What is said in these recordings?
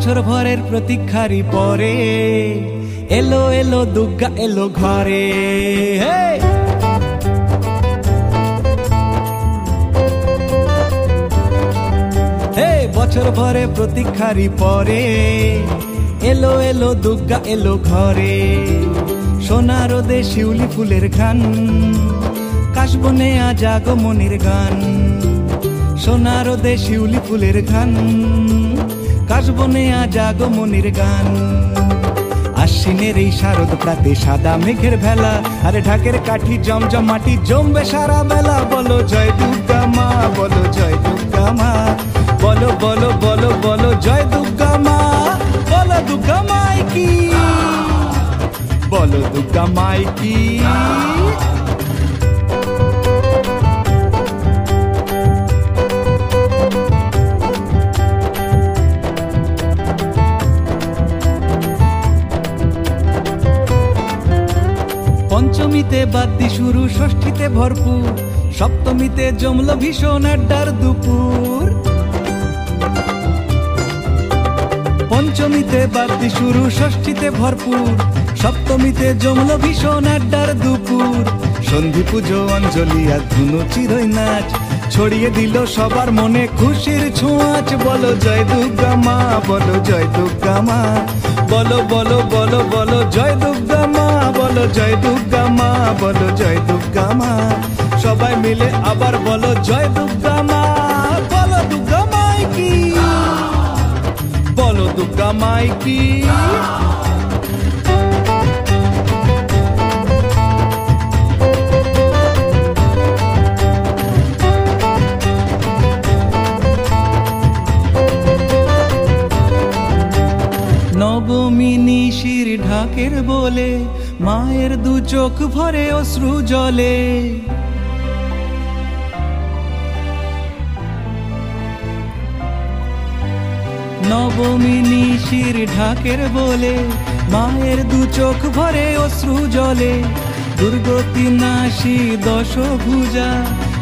বছর ভরের প্রতীক্ষারই পরে এলো এলো দুর্গা এলো ঘরে। বছর ভরে প্রতীক্ষারই পরে এলো এলো দুর্গা এলো ঘরে। সোনা রোদে শিউলি ফুলের গান, কাশবনে আজ আগমনের গান। সোনা রোদে শিউলি ফুলের গান, কাশবনে আজ আগমনের গান। আশ্বিনের এই শারদ প্রাতে সাদা মেঘের ভেলা, আরে ঢাকের কাঠি জমজম মাটি জমবে সারা বেলা। বলো জয় দুর্গা মা, বলো জয় দুর্গা মা, বলো বলো বলো বলো জয় দুর্গা মা। বলো দুর্গা মাই কি, বলো দুর্গা মাই কি। পঞ্চমীতে বাদ্যি শুরু, ষষ্ঠীতে ভরপুর, সপ্তমীতে জমল ভীষণ আড্ডার দুপুর। পঞ্চমীতে বাদ্যি শুরু, ষষ্ঠীতে ভরপুর, সপ্তমীতে জমল ভীষণ আড্ডার দুপুর। সন্ধি পুজো অঞ্জলি আর ধুনো চিরই নাচ, ছড়িয়ে দিল সবার মনে খুশির ছোঁয়াচ। বলো জয় দুর্গা মা, বলো জয় দুর্গা মা, বলো বলো বলো বলো জয় দুর্গা মা। বলো জয় দুর্গা মা, বলো জয় দুর্গা মা, সবাই মিলে আবার বলো জয় দুর্গা মা। বলো দুর্গা মাই কি, বলো দুর্গা মাই কি। নবমী নিশির ঢাকের বলে মায়ের দু চোখ ভরে অশ্রু জলে। নবমী নিশির ঢাকের বলে মায়ের দু চোখ ভরে অশ্রু জলে। দুর্গতি নাশী দশভুজা,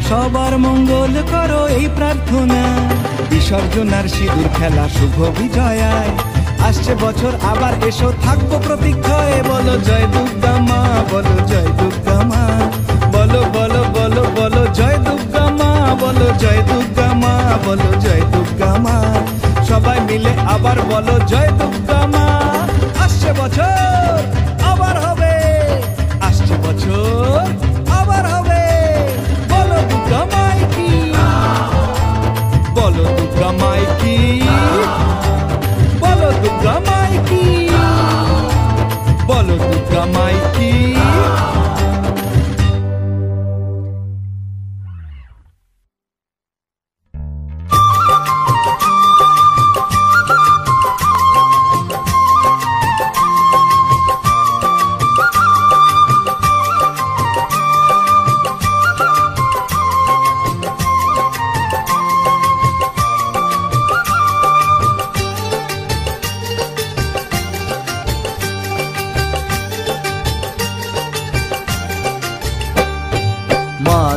সবার মঙ্গল করো এই প্রার্থনা। বিসর্জনার সিঁদুর খেলা শুভ বিজয়ায়, আসছে বছর আবার এসো থাকবো প্রতীক্ষায়। বলো জয় দুর্গা মা, বলো জয় দুর্গা মা, বলো বলো বলো বলো জয় দুর্গা মা। বলো জয় দুর্গা মা, বলো জয় দুর্গা মা, সবাই মিলে আবার বলো জয় দুর্গা মা। আসছে বছর আবার হবে, আসছে বছর আবার হবে। বলো দুর্গা মাই কি, বলো দুর্গা মাই কি, বলো দুর্গা মাই কি, বলো দুর্গা মাই কি।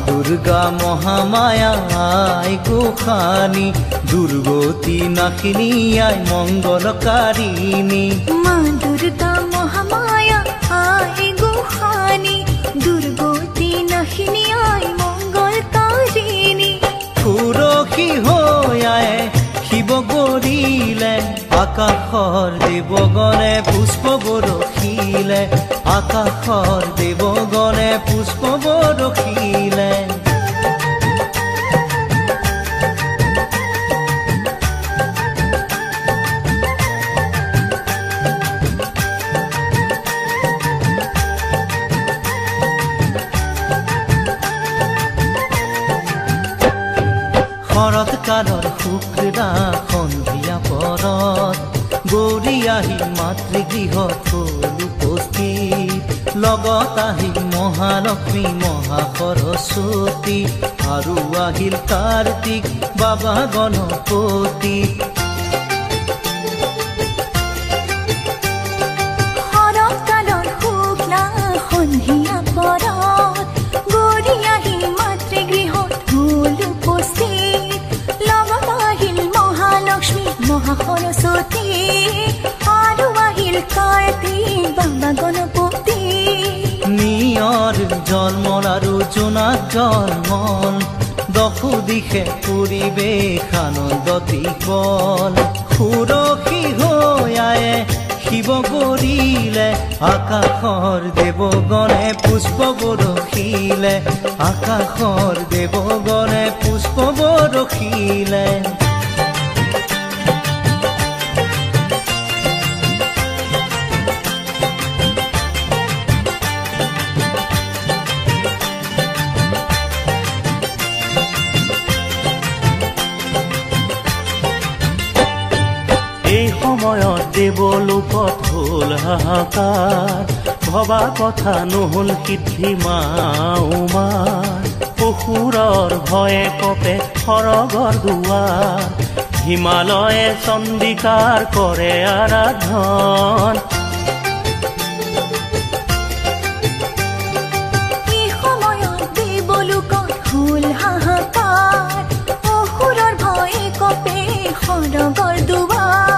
দুর্গা মহামায়া আয় গোখানি, দুর্গতি নাকিনী আয় মঙ্গলকারিণী। মা দুর্গা মহামায়া আয় গোখানি, দুর্গতি নাকিনী আয় মঙ্গলকারিণী। সুরক্ষী হৈ আয় শিৱ গৰিলে, আকাশৰ দেৱগণে পুষ্প বৰষিলে। আকাশৰ দেৱগণে পুষ্প বৰষিলে। শৰৎকালৰ শুক্লা সন্ধিয়া পৰত, গৌৰী আহি মাতৃগৃহত হ'ল উপস্থিত। লগত আহিল মহালক্ষ্মী মহা সৰস্বতী, আৰু আহিল কাৰ্তিক বাবা গণপতি। শৰৎকালৰ শুক্লা সন্ধিয়া পৰত, গৌৰী আহি মাতৃগৃহত হ'ল উপস্থিত। লগত আহিল মহালক্ষ্মী মহা সৰস্বতী, আৰু আহিল কাৰ্তিক বাবা গণপতি নিয়ৰ জন্মৰ আৰু জোনাক জন্মল দশো দিশে পৰিৱেশ আনন্দ দিবল সুৰক্ষী হৈ আয়ে শিৱ কৰিলে আকাশৰ দেৱগণে পুষ্প বৰষিলে আকাশৰ দেৱগণে পুষ্প বৰষিলে সময়ত দেৱলোকত হ'ল হাহাকাৰ ভবা কথা নহ'ল সিদ্ধি মাৰ অসুৰৰ ভয়ে কপে সৰগৰ দুৱাৰ হিমালয়ে চণ্ডিকাৰ কৰে আৰাধন এই সময়ত দেৱলোকত হ'ল হাহাকাৰ অসুৰৰ ভয়ে কপে সৰগৰ দুৱাৰ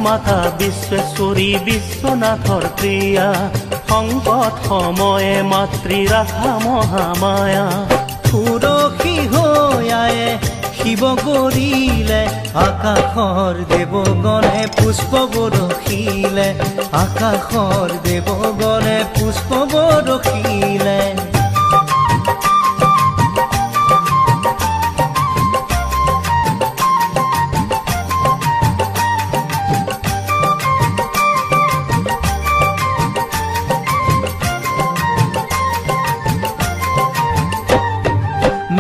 মাতা বিশ্বেশ্বৰী বিশ্বনাথৰ প্ৰিয়া সংকট সময়ে মাতৃ ৰাখা মহামায়া সুৰক্ষী হৈ আয়ে শিৱ কৰিলে আকাশৰ দেৱগণে পুষ্প বৰষিলে আকাশৰ দেৱগণে পুষ্প বৰষিলে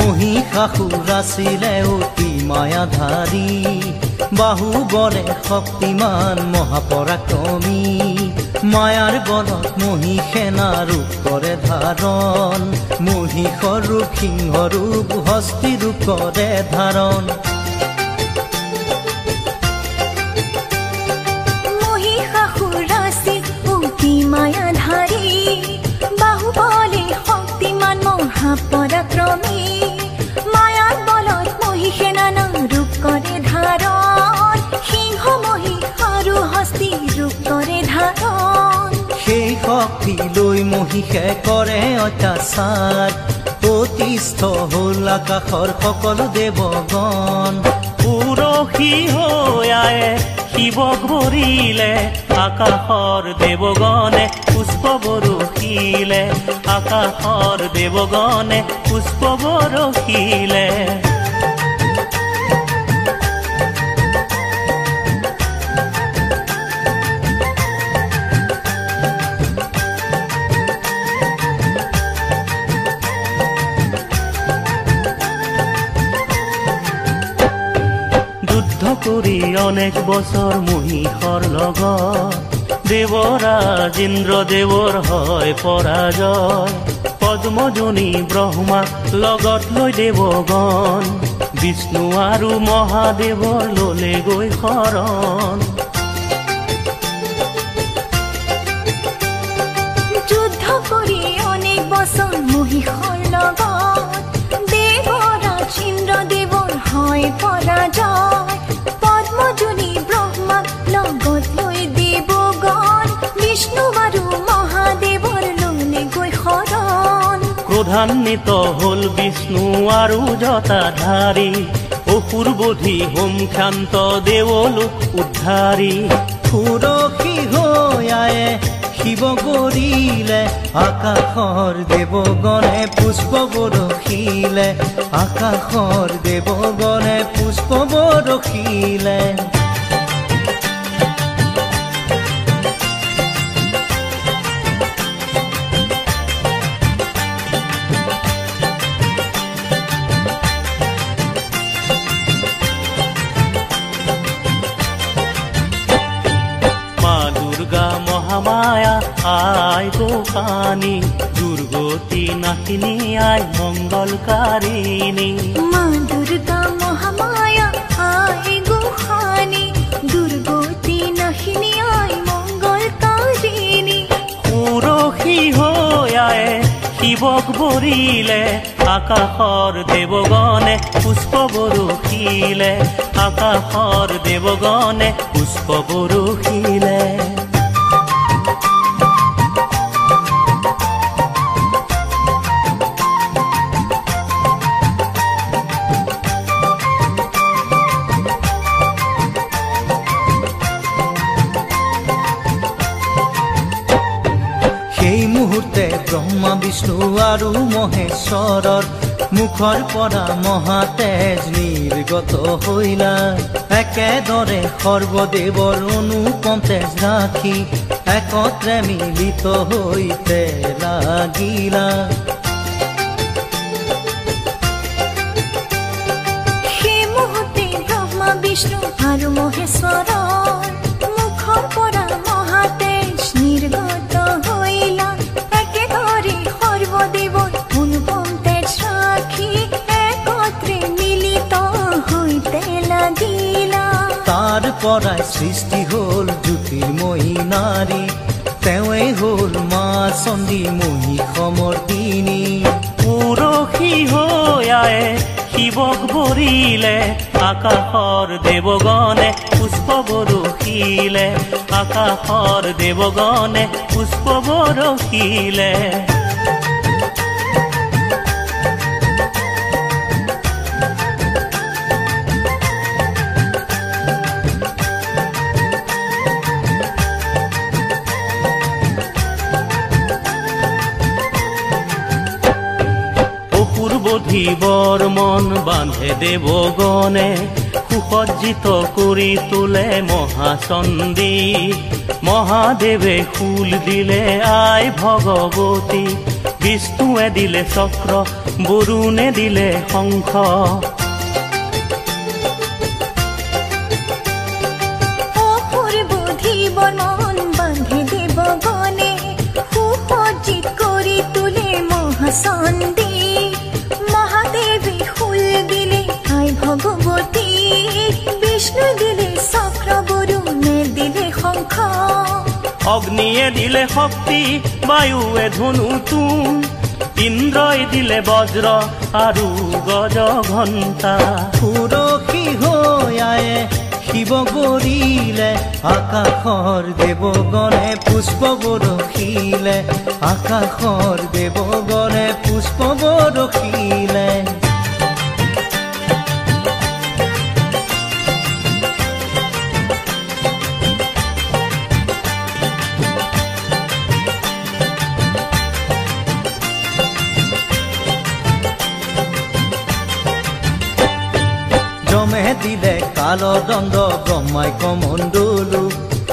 মহিষাসুৰ আছিলে অতি মায়াধাৰী বাহুবলে শক্তিমান মহাপৰাক্ৰমী মায়াৰ বলত মহিষেনা ৰূপ কৰে ধাৰণ মহিষৰ ৰূপ সিংহ ৰূপ হস্তি ৰূপ কৰে ধাৰণ মহিষাসুৰ আছিল অতি মায়াধাৰী বাহুবলে শক্তিমান মহাপৰাক্ৰমী মায়াৰ বলত মহিষেনা ৰূপ কৰে ধাৰণ সিংহ মহিষ আৰু হস্তি ৰূপ কৰে ধাৰণ সেই শক্তি লৈ মহিষে কৰে অত্যাচাৰ অতিষ্ঠ হ'ল আকাশৰ সকলো দেৱগণ পুৰখী হৈ আয়ে শিৱক বৰিলে আকাশৰ দেৱগণে পুষ্প বৰষিলে আকাশৰ দেৱগণে পুষ্প বৰষিলে কৰি অনেক বছৰ মহিষৰ লগত দেৱৰাজ ইন্দ্ৰদেৱৰ হয় পৰাজয় পদ্মজনী ব্ৰহ্মাক লগত লৈ দেৱগণ বিষ্ণু আৰু মহাদেৱৰ ললে গৈ শৰণ যুদ্ধ কৰি অনেক বছৰ মহিষৰ লগত দেৱৰাজ ইন্দ্ৰদেৱৰ হয় পৰাজয় পদ্মজনী ব্ৰহ্মাক লগত লৈ দেৱগণ বিষ্ণু আৰু মহাদেৱৰ ললে গৈ শৰণ ক্ৰোধান্বিত হ'ল বিষ্ণু আৰু জটাধাৰী অসুৰ বধি হোম ক্ষান্ত দেৱলোক উদ্ধাৰী সুৰক্ষী হৈ আয়ে শিৱ কৰিলে আকাশৰ দেৱগণে পুষ্প বৰষিলে আকাশৰ দেৱগণে পুষ্প বৰষিলে মহামায়া আই গোসানী দুর্গতি নাকিনী আই মঙ্গলকারিণী মা দুর্গা মহামায়া আই গোসানী দুর্গতি নাকিনী আই মঙ্গলকারিণী পুরখী হৈ আয়ে শিৱক বৰিলে আকাশৰ দেৱগণে পুষ্প বৰষিলে আকাশৰ দেৱগণে পুষ্প বৰষিলে সেই মুহূৰ্তে ব্ৰহ্মা বিষ্ণু আৰু মহেশ্বৰৰ মুখৰ পৰা মহাতেজ নিৰ্গত হইলা একেদৰে সৰ্বদেৱৰ অনুপম তেজ ৰাখি একত্ৰে মিলিত হৈতে লাগিলা সেই মুহূৰ্তে ব্ৰহ্মা বিষ্ণু আৰু মহেশ্বৰৰ মুখৰ পৰা মহাতেজ নিৰ্গত হইলা একেদৰে সৰ্বদেৱৰ অনুপম তেজ ৰাখি একত্ৰে মিলিত হৈতে লাগিলা তাৰ পৰাই সৃষ্টি হল জ্যোতিৰ্ময়ী নাৰী তেওঁৱে হল মা চণ্ডী মহিষমৰ্দিনী পুৰখী হৈ আয়ে শিৱক বৰিলে আকাশৰ দেৱগণে পুষ্প বৰষিলে আকাশৰ দেৱগণে পুষ্প বৰষিলে অপূৰ্বধীবৰ মন বান্ধে দেৱগণে সুসজ্জিত কৰি তোলে মহাচণ্ডী মহাদেৱে ফুল দিলে আই ভগৱতী বিষ্ণুৱে দিলে চক্ৰ বৰুণে দিলে শংখ অপূৰ্বধীবৰ মন বান্ধে দেৱগণে সুসজ্জিত কৰি তোলে মহাচণ্ডী মহাদেৱে ফুল দিলে আই ভগৱতী বিষ্ণু দিলে চক্ৰ বৰুণে দিলে শংখ অগ্নিয়ে দিলে শক্তি বায়ুৱে ধনু তুন ইন্দ্ৰই দিলে বজ্ৰ আৰু গজ ঘণ্টা পুৰখী হৈ আয়ে শিৱ বৰিলে আকাশৰ দেৱগণে পুষ্প বৰষিলে আকাশৰ দেৱগণে পুষ্প বৰষিলে যমে দিলে কালদণ্ড ব্ৰহ্মাই কমণ্ডলু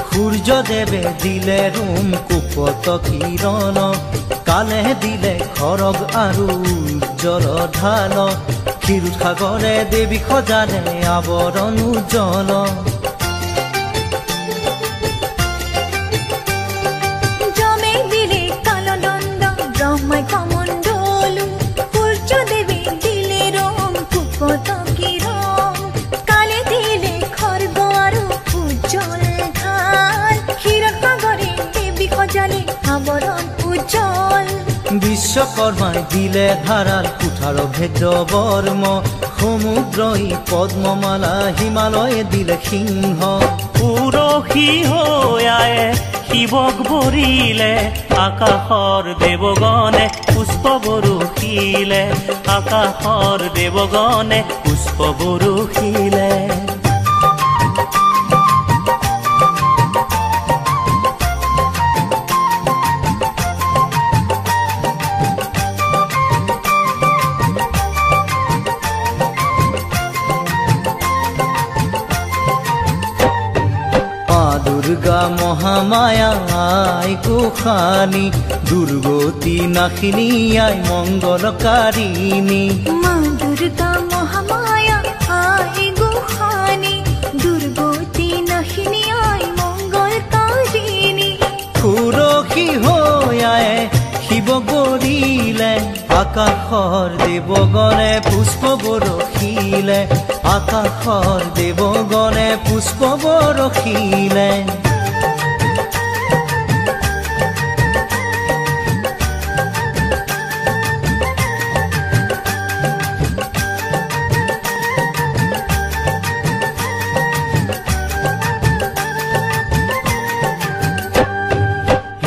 সূৰ্যদেৱে দিলে ৰোম কুপত কিৰণ কালে দিলে খৰগ আৰু উজ্জ্বল ঢাল ক্ষীৰোদ সাগৰে দেৱী সজালে আৱৰণ উজ্জ্বল যমে দিলে কালদণ্ড ব্ৰহ্মাই কমণ্ডলু সূৰ্যদেৱে দিলে ৰোম কুপত কিৰণ কালে দিলে খৰ্গ আৰু উজ্জ্বল ঢাল ক্ষীৰোদ সাগৰে দেৱী সজালে আৱৰণ উজ্জ্বল বিশ্বকৰ্মাই দিলে ধাৰাল কুঠাৰ ভেদ্য বৰ্ম সমুদ্ৰই পদ্মমালা হিমালয়ে দিলে সিংহ পুৰখী হৈ আয়ে শিৱক বৰিলে আকাশৰ দেৱগণে পুষ্প বৰষিলে আকাশৰ দেৱগণে পুষ্প বৰষিলে দুর্গা মহামায়া আই গোসানী দুর্গতি নাশিনী আই মঙ্গলকারিণী মা দুর্গা মহামায়া আই গোসানী দুর্গতি নাশিনী আই মঙ্গলকারিণী পুরখী হৈ আয়ে শিৱ বৰিলে আকাশৰ দেৱগণে পুষ্প বৰষিলে আকাশৰ দেৱগণে পুষ্প বৰষিলে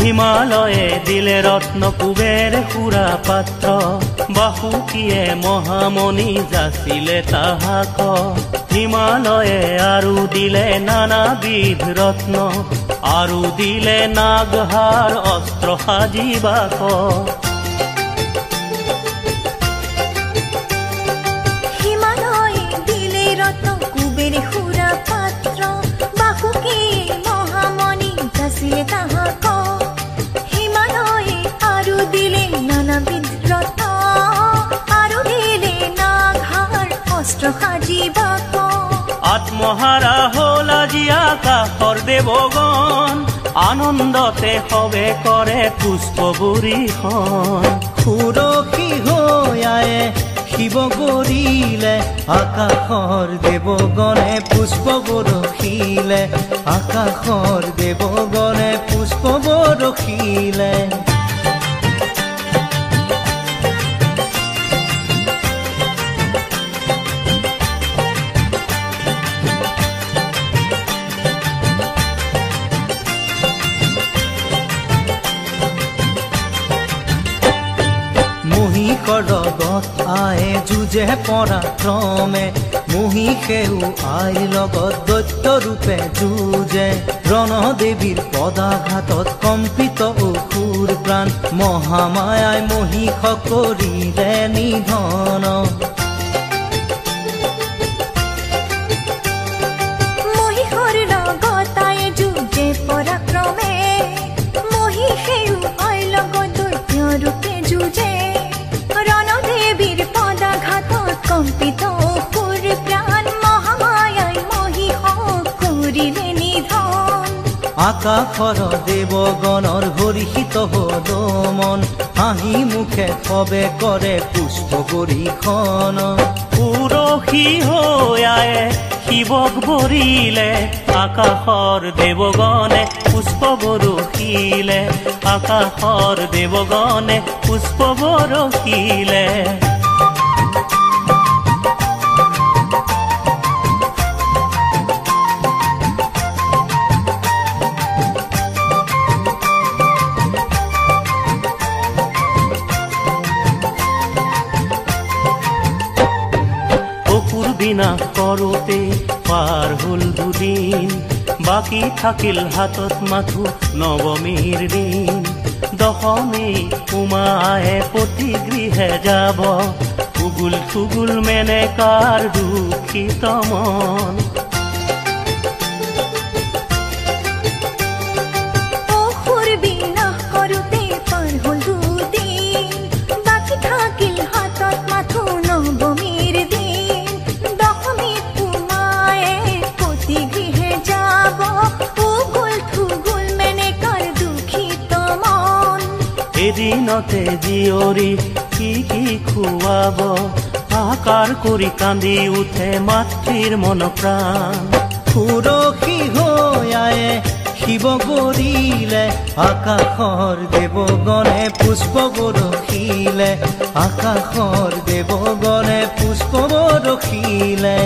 হিমালয়ে দিলে ৰত্ন কুবেৰ সুৰা পাত্ৰ বাসুকীয়ে মহামণি যাচিলে তাহাক হিমালয়ে আৰু দিলে নানাবিধ ৰত্ন আৰু দিলে নাগহাৰ অস্ত্ৰ সাজিবাক হিমালয়ে দিলে ৰত্ন কুবেৰ সুৰা পাত্ৰ বাসুকীয়ে মহামণি যাচিলে তাহাক হিমালয়ে আৰু দিলে নানাবিধ ৰত্ন আৰু দিলে নাগহাৰ অস্ত্ৰ সাজিবাক আত্মহাৰা হল আজি আকাশৰ দেৱগণ আনন্দতে সবে কৰে পুষ্প বুৰিখন সুৰক্ষী হৈ আয়ে শিৱ গৰিলে আকাশৰ দেৱগণে পুষ্প বৰষিলে আকাশৰ দেৱগণে পুষ্প বৰষিলে মহিষৰগত আয়ে যুঁজে পৰাক্ৰমে মহিষেও আইৰ লগত দৈত্য ৰূপে যুঁজে ৰণদেৱীৰ পদাঘাতত কম্পিত অসুৰ প্ৰাণ মহামায়াই মহিষক কৰিলে নিধন মহিষৰ লগত আয়ে যুঁজে পৰাক্ৰমে মহিষেও আইৰ লগত দৈত্য ৰূপে যুঁজে ৰণদেৱীৰ পদাঘাতত কম্পিত অসুৰ প্ৰাণ মহামায়াই মহিষক কৰিলে নিধন আকাশৰ দেৱগণৰ হৰিষিত হল মন হাঁহি মুখে সবে কৰে পুষ্প বৰিখন পুৰখী হৈ আয়ে শিৱক বৰিলে আকাশৰ দেৱগণে পুষ্প বৰষিলে আকাশৰ দেৱগণে পুষ্প বৰষিলে বিনাশ কৰোতে পাৰ হল দুদিন বাকী থাকিল হাতত মাথো নৱমীৰ দিন দশমী উমায়ে পতি গৃহে যাব উগুল থুগুল মেনেকাৰ দুখিত মন অসুৰ বিনাশ কৰোতে পাৰ হল দুদিন বাকী থাকিল হাতত মাথো নৱমীৰ দিন এদিনতে জীয়ৰী কি খুৱাব আকাৰ কৰি কান্দি উঠে মাতৃৰ মন প্ৰাণ সুৰক্ষী হৈ আয়ে শিৱ গৰিলে আকাশৰ দেৱগণে পুষ্প বৰষিলে আকাশৰ দেৱগণে পুষ্প বৰষিলে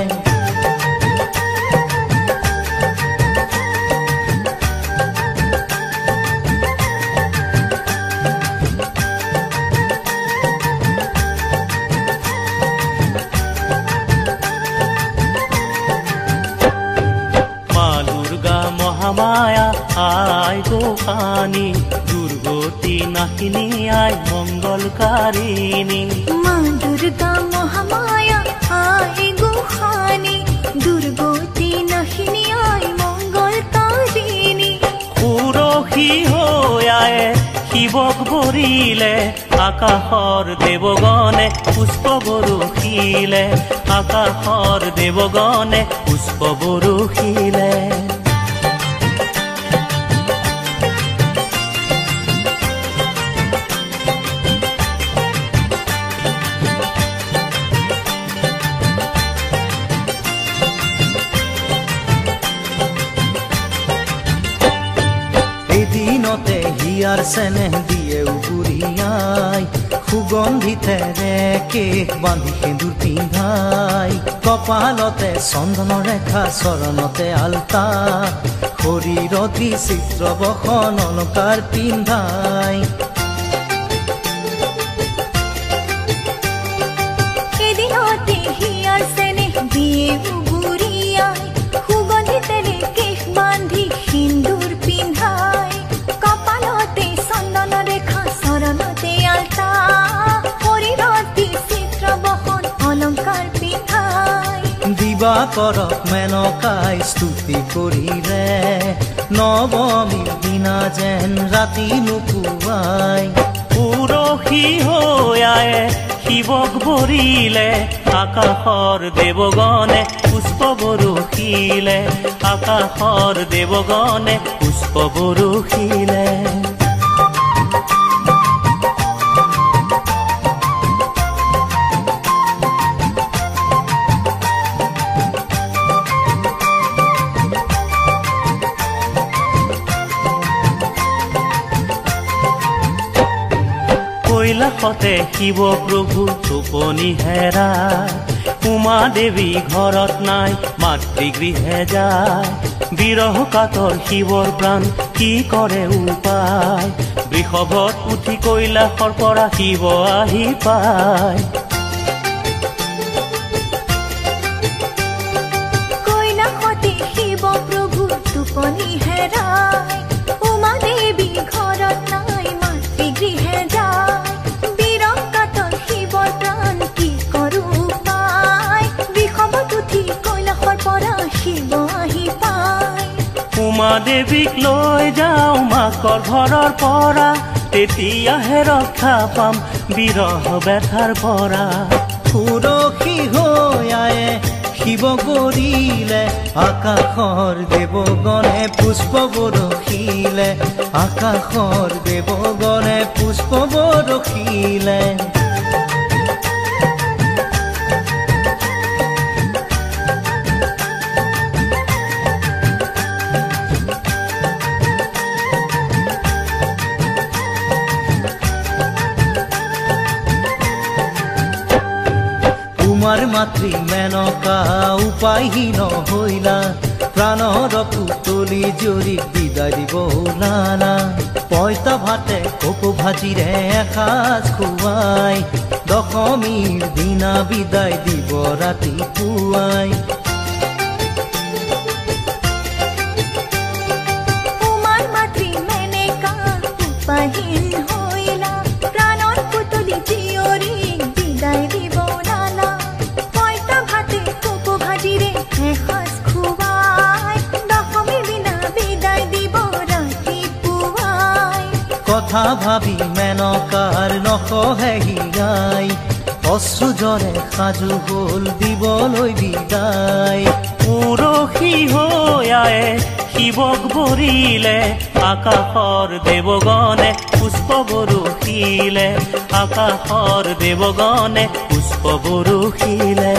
মহামায়া আই গোসানী দুৰ্গতি নাশিনী আই মংগলকাৰিণী মা দুৰ্গা মহামায়া আই গোসানী দুৰ্গতি নাশিনী আই মংগলকাৰিণী সুৰক্ষী হৈ আয়ে শিৱক বৰিলে আকাশৰ দেৱগণে পুষ্প বৰষিলে আকাশৰ দেৱগণে পুষ্প বৰষিলে এদিনতে হিয়াৰ চেনেহ দিয়ে উগুৰিয়াই সুগন্ধিতেৰে কেশ বান্ধি সেন্দুৰ পিন্ধাই কপালতে চন্দন ৰেখা চৰণতে আলতা শৰীৰত চিত্ৰ বসন অলংকাৰ পিন্ধাই এদিনতে হিয়াৰ চেনেহ দিয়ে উবুৰিয়াই সুগন্ধি তেলে কেশ বান্ধি সিন্দুৰ পিন্ধাই কপালতে চন্দন ৰেখা চৰণতে আলতা শৰীৰত চিত্ৰ বসন অলংকাৰ পিন্ধাই দিবা কৰক মেনকাই স্তুতি কৰিলে নৱমীৰ দিনা যেন ৰাতি নুপুৱাই পুৰখী হৈ আয়ে শিৱক বৰিলে আকাশৰ দেৱগণে পুষ্প বৰষিলে আকাশৰ দেৱগণে পুষ্প বৰষিলে কৈলাসতে শিৱ প্ৰভু টোপনি হেৰা উমা দেৱী ঘৰত নাই মাতৃগৃহে যায় বিৰহ কাতৰ শিৱৰ প্ৰাণ কি কৰে উপায় বৃষভত উঠি কৈলাসৰ পৰা শিৱ আহি পায় কৈলাসতে শিৱ প্ৰভু টোপনি হেৰাই উমা দেৱী ঘৰত নাই মাতৃগৃহে যায় বিৰহ কাতৰ শিৱৰ প্ৰাণ কি কৰো পায় বৃষভত উঠি কৈলাসৰ পৰা শিৱ আহি পায় উমা দেৱীক লৈ যাওঁ মাকৰ ঘৰৰ পৰা তেতিয়াহে ৰক্ষা পাম বিৰহ ব্যথাৰ পৰা পুৰখী হৈ আয়ে শিৱ কৰিলে আকাশৰ দেৱগণে পুষ্প বৰষিলে আকাশৰ দেৱগণে পুষ্প বৰষিলে তোমাৰ মাতৃ মেনকা উপায়হীন হইলা প্ৰাণৰ পুতলি জৰি বিদায় দিব ওলালা পইতা ভাতে কপৌ ভাজিৰে এসাঁজ খুৱাই দশমীৰ দিনা বিদায় দিব ৰাতিপুৱাই উমাৰ মাতৃ মেনকা উপায়হীন হইলা প্ৰাণৰ পুতলি জীয়ৰীক বিদায় দিব ওলালা পইতা ভাতে কপৌ ভাজিৰে এসাঁজ খুৱাই দশমীৰ দিনা বিদায় দিব ৰাতিপুৱাই কথা ভাবি মেনকাৰ নসহে হিয়াই অশ্ৰুজৰে সাজু হ'ল দিবলৈ বিদায় পুৰখী হৈ আয়ে শিৱক বৰিলে আকাশৰ দেৱগণে পুষ্প বৰষিলে আকাশৰ দেৱগণে পুষ্প বৰষিলে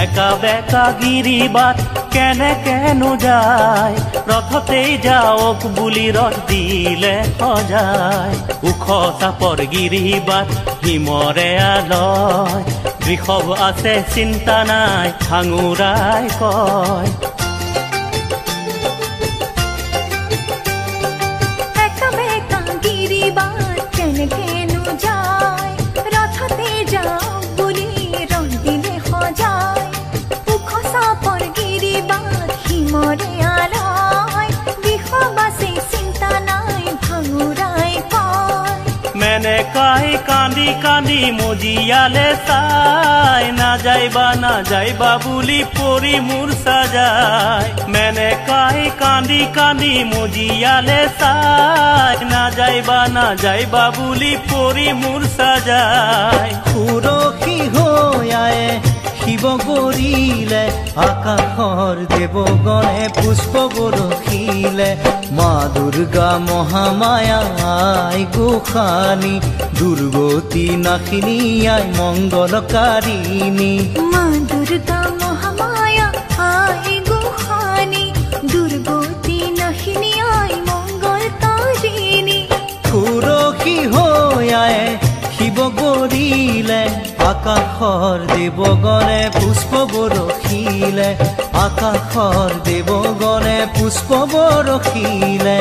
একা বেকা গিৰিবাট কেনেকেনো যায় ৰথতেই যাওক বুলি ৰথ দিলে সজায় ওখ চাপৰ গিৰিবাট হিমৰে আলয় বৃষভ আছে চিন্তা নাই ভাঙুৰাই কয় একা বেকা গিৰিবাট কেনেকেনো যায় ৰথতে যাওক বুলি ৰথ দিলে সজায় ওখ চাপৰ গিৰিবাট হিমৰে আলয় বৃষভ আছে চিন্তা নাই ভাঙুৰাই কয় মেনকাই কান্দি কান্দি মজিয়ালে চাই নাযাইবা বুলি পৰি মোৰ সাজায় মেনকাই কান্দি কান্দি মজিয়ালে চাই নাযাইবা বুলি পৰি মোৰ সাজায় পুৰখী হৈ আয়ে শিৱ কৰিলে আকাশৰ দেৱগণে পুষ্প বৰষিলে মা দুৰ্গা মহামায়া আই গোসানী দুৰ্গতি নাশিনী আই মংগলকাৰিণী মা দুৰ্গা মহামায়া আই গোসানী আকাশৰ দেৱগণে পুষ্প বৰষিলে, আকাশৰ দেৱগণে পুষ্প বৰষিলে।